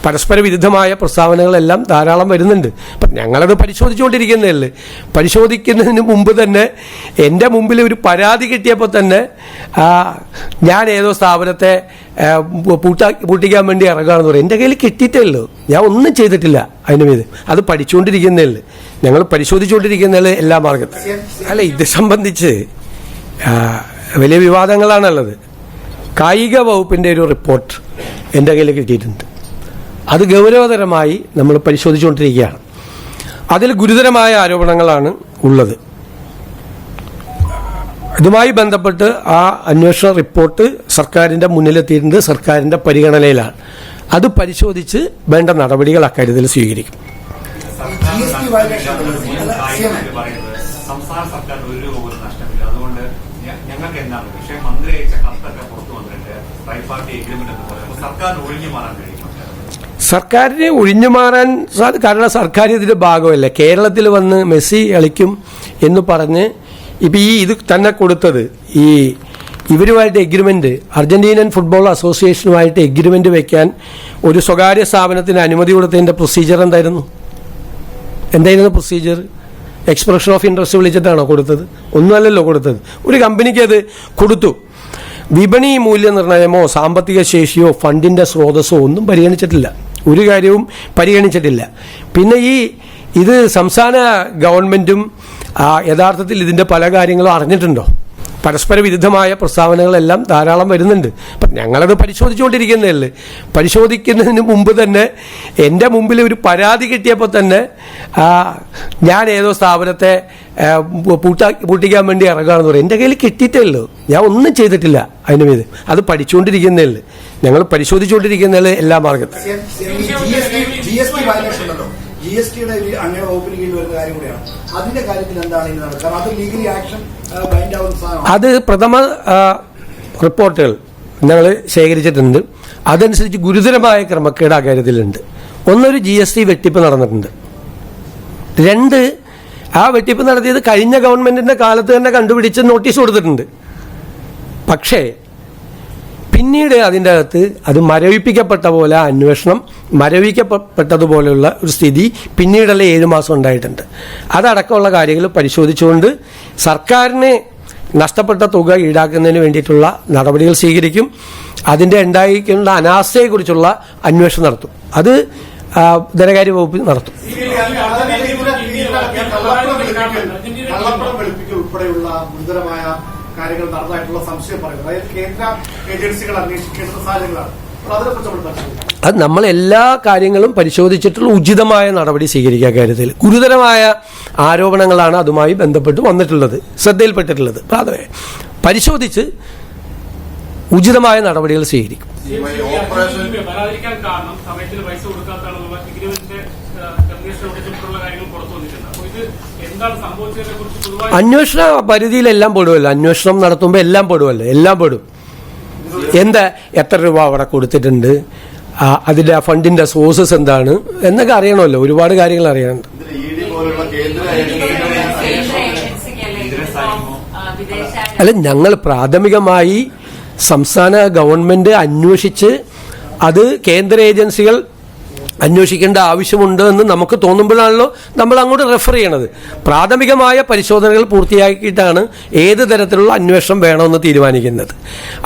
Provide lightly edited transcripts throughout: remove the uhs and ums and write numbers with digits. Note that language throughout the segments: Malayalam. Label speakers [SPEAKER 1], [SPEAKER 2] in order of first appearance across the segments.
[SPEAKER 1] പരസ്പര വിരുദ്ധമായ പ്രസ്താവനകളെല്ലാം ധാരാളം വരുന്നുണ്ട്. അപ്പം ഞങ്ങളത് പരിശോധിച്ചുകൊണ്ടിരിക്കുന്നതല്ലേ. പരിശോധിക്കുന്നതിന് മുമ്പ് തന്നെ എൻ്റെ മുമ്പിൽ ഒരു പരാതി കിട്ടിയപ്പോൾ തന്നെ ഞാൻ ഏതോ സ്ഥാപനത്തെ പൂട്ടിക്കാൻ വേണ്ടി ഇറങ്ങുകയാണെന്ന് പറയും. എൻ്റെ കയ്യിൽ കിട്ടിയിട്ടേ ഉള്ളൂ, ഞാൻ ഒന്നും ചെയ്തിട്ടില്ല അതിന് മീത്. അത് പഠിച്ചുകൊണ്ടിരിക്കുന്നതല്ലേ, ഞങ്ങൾ പരിശോധിച്ചുകൊണ്ടിരിക്കുന്നതല്ലേ എല്ലാ മാർഗത്തും. അല്ല, ഇത് സംബന്ധിച്ച് വലിയ വിവാദങ്ങളാണുള്ളത്. കായിക വകുപ്പിൻ്റെ ഒരു റിപ്പോർട്ട് എൻ്റെ കയ്യിൽ കിട്ടിയിട്ടുണ്ട്. അത് ഗൗരവതരമായി നമ്മൾ പരിശോധിച്ചുകൊണ്ടിരിക്കുകയാണ്. അതിൽ ഗുരുതരമായ ആരോപണങ്ങളാണ് ഉള്ളത്. ഇതുമായി ബന്ധപ്പെട്ട് ആ അന്വേഷണ റിപ്പോർട്ട് സർക്കാരിൻ്റെ മുന്നിലെത്തിയിട്ടുണ്ട്, സർക്കാരിൻ്റെ പരിഗണനയിലാണ്. അത് പരിശോധിച്ച് വേണ്ട നടപടികൾ അക്കാര്യത്തിൽ സ്വീകരിക്കും.
[SPEAKER 2] സംസ്ഥാന സർക്കാർ ഒരു രൂപ പോലും നഷ്ടമില്ല, അതുകൊണ്ട് ഞങ്ങൾക്ക് എന്താണ് പക്ഷേ മന്ത്രി അയച്ച കത്തൊക്കെ പുറത്തു വന്നിട്ട് ട്രൈപാർട്ടി എഗ്രിമെന്റ് എന്ന് പറയുമ്പോൾ സർക്കാരിന് ഒഴിഞ്ഞു മാറാൻ കഴിയും.
[SPEAKER 1] സർക്കാരിന് ഒഴിഞ്ഞു മാറാൻ കാരണം സർക്കാർ ഇതിന്റെ ഭാഗമല്ല. കേരളത്തിൽ വന്ന് മെസ്സി കളിക്കും എന്ന് പറഞ്ഞ് ഇപ്പം ഇത് തന്നെ കൊടുത്തത് ഇവരുമായിട്ട് എഗ്രിമെന്റ്, അർജന്റീനൻ ഫുട്ബോൾ അസോസിയേഷനുമായിട്ട് എഗ്രിമെന്റ് വെക്കാൻ ഒരു സ്വകാര്യ സ്ഥാപനത്തിന് അനുമതി കൊടുത്തതിന്റെ പ്രൊസീജിയർ എന്തായിരുന്നു പ്രൊസീജിയർ? എക്സ്പ്രഷൻ ഓഫ് ഇൻട്രസ്റ്റ് വിളിച്ചിട്ടാണോ കൊടുത്തത്? ഒന്നുമല്ലല്ലോ കൊടുത്തത്. ഒരു കമ്പനിക്ക് അത് കൊടുത്തു. വിപണി മൂല്യനിർണ്ണയമോ സാമ്പത്തിക ശേഷിയോ ഫണ്ടിന്റെ സ്രോതസ്സോ ഒന്നും പരിഗണിച്ചിട്ടില്ല, ഒരു കാര്യവും പരിഗണിച്ചിട്ടില്ല. പിന്നെ ഇത് സംസ്ഥാന ഗവൺമെന്റും യഥാർത്ഥത്തിൽ ഇതിന്റെ പല കാര്യങ്ങളും അറിഞ്ഞിട്ടുണ്ടോ? പരസ്പര വിരുദ്ധമായ പ്രസ്താവനകളെല്ലാം ധാരാളം വരുന്നുണ്ട്. അപ്പം ഞങ്ങളത് പരിശോധിച്ചുകൊണ്ടിരിക്കുന്നതല്ലേ. പരിശോധിക്കുന്നതിന് മുമ്പ് തന്നെ എൻ്റെ മുമ്പിൽ ഒരു പരാതി കിട്ടിയപ്പോൾ തന്നെ ഞാൻ ഏതോ സ്ഥാപനത്തെ പൂട്ടിക്കാൻ വേണ്ടി ഇറങ്ങുകയാണെന്ന് പറയും. എൻ്റെ കയ്യിൽ കിട്ടിയിട്ടേ ഉള്ളൂ, ഞാൻ ഒന്നും ചെയ്തിട്ടില്ല അതിന് മീത്. അത് പഠിച്ചുകൊണ്ടിരിക്കുന്നതല്ലേ, ഞങ്ങൾ പരിശോധിച്ചുകൊണ്ടിരിക്കുന്നതല്ലേ എല്ലാ മാർഗത്തും.
[SPEAKER 3] GSTയുടെ അങ്ങനെ വകുപ്പിന് കീഴിൽ വരുന്ന കാര്യം കൂടിയാണ്. അതിന്റെ കാര്യത്തിൽ എന്താണ് ഇനി നടക്കുന്നത്? അത് ലീഗലി ആക്ഷൻ ബൈൻഡ് ആവുന്ന സാധനമാണ്.
[SPEAKER 1] അത് പ്രഥമ റിപ്പോർട്ടുകൾ ഞങ്ങൾ ശേഖരിച്ചിട്ടുണ്ട്. അതനുസരിച്ച് ഗുരുതരമായ ക്രമക്കേട് ആ കാര്യത്തിലുണ്ട്. ഒന്നൊരു GST വെട്ടിപ്പ് നടന്നിട്ടുണ്ട്. രണ്ട്, ആ വെട്ടിപ്പ് നടത്തിയത് കഴിഞ്ഞ ഗവൺമെന്റിന്റെ കാലത്ത് തന്നെ കണ്ടുപിടിച്ച് നോട്ടീസ് കൊടുത്തിട്ടുണ്ട്. പക്ഷേ പിന്നീട് അതിൻ്റെ അകത്ത് അത് മരവിപ്പിക്കപ്പെട്ട പോലെ അന്വേഷണം മരവിക്കപ്പെട്ടതുപോലെയുള്ള ഒരു സ്ഥിതി പിന്നീടല്ല 7 മാസം ഉണ്ടായിട്ടുണ്ട്. അതടക്കമുള്ള കാര്യങ്ങൾ പരിശോധിച്ചുകൊണ്ട് സർക്കാരിന് നഷ്ടപ്പെട്ട തുക ഈടാക്കുന്നതിന് വേണ്ടിയിട്ടുള്ള നടപടികൾ സ്വീകരിക്കും. അതിൻ്റെ ഉണ്ടായിരിക്കുന്ന അനാസ്ഥയെക്കുറിച്ചുള്ള അന്വേഷണം നടത്തും. അത് ധനകാര്യ വകുപ്പ് നടത്തും.
[SPEAKER 3] ഉൾപ്പെടെയുള്ള ഗുരുതരമായ കാര്യങ്ങൾ നടന്നതായിട്ടുള്ള സംശയം പറയുന്നത്, അതായത് കേന്ദ്ര ഏജൻസികൾ അന്വേഷിക്കേണ്ട സാഹചര്യങ്ങളാണ്.
[SPEAKER 1] അത് നമ്മൾ എല്ലാ കാര്യങ്ങളും പരിശോധിച്ചിട്ടുള്ള ഉചിതമായ നടപടി സ്വീകരിക്കുക. കാര്യത്തിൽ ഗുരുതരമായ ആരോപണങ്ങളാണ് അതുമായി ബന്ധപ്പെട്ട് വന്നിട്ടുള്ളത്, ശ്രദ്ധയിൽപ്പെട്ടിട്ടുള്ളത്. പരിശോധിച്ച് ഉചിതമായ നടപടികൾ സ്വീകരിക്കും. അന്വേഷണ പരിധിയിലെല്ലാം പെടുമല്ലോ. അന്വേഷണം നടത്തുമ്പോൾ എല്ലാം പെടുമല്ലോ, എല്ലാം പെടും. എത്ര രൂപ അവിടെ കൊടുത്തിട്ടുണ്ട്, അതിന്റെ ഫണ്ടിന്റെ സോഴ്സസ് എന്താണ് എന്നൊക്കെ അറിയണമല്ലോ. ഒരുപാട് കാര്യങ്ങൾ അറിയാനുണ്ട്. അല്ല, ഞങ്ങൾ പ്രാഥമികമായി സംസ്ഥാന ഗവൺമെന്റ് അന്വേഷിച്ച് അത് കേന്ദ്ര ഏജൻസികൾ അന്വേഷിക്കേണ്ട ആവശ്യമുണ്ട് എന്ന് നമുക്ക് തോന്നുമ്പോഴാണല്ലോ നമ്മൾ അങ്ങോട്ട് റെഫർ ചെയ്യണത്. പ്രാഥമികമായ പരിശോധനകൾ പൂർത്തിയാക്കിയിട്ടാണ് ഏത് തരത്തിലുള്ള അന്വേഷണം വേണമെന്ന് തീരുമാനിക്കുന്നത്.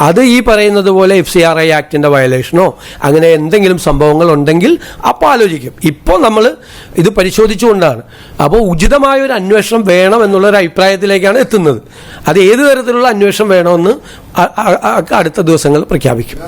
[SPEAKER 1] അത് ഈ പറയുന്നത് പോലെ FCRA ആക്ടിന്റെ വയലേഷനോ അങ്ങനെ എന്തെങ്കിലും സംഭവങ്ങൾ ഉണ്ടെങ്കിൽ അപ്പോൾ ആലോചിക്കും. ഇപ്പോൾ നമ്മൾ ഇത് പരിശോധിച്ചുകൊണ്ടാണ്. അപ്പോൾ ഉചിതമായ ഒരു അന്വേഷണം വേണം എന്നുള്ളൊരു അഭിപ്രായത്തിലേക്കാണ് എത്തുന്നത്. അത് ഏത് തരത്തിലുള്ള അന്വേഷണം വേണമെന്ന് അടുത്ത ദിവസങ്ങൾ പ്രഖ്യാപിക്കും.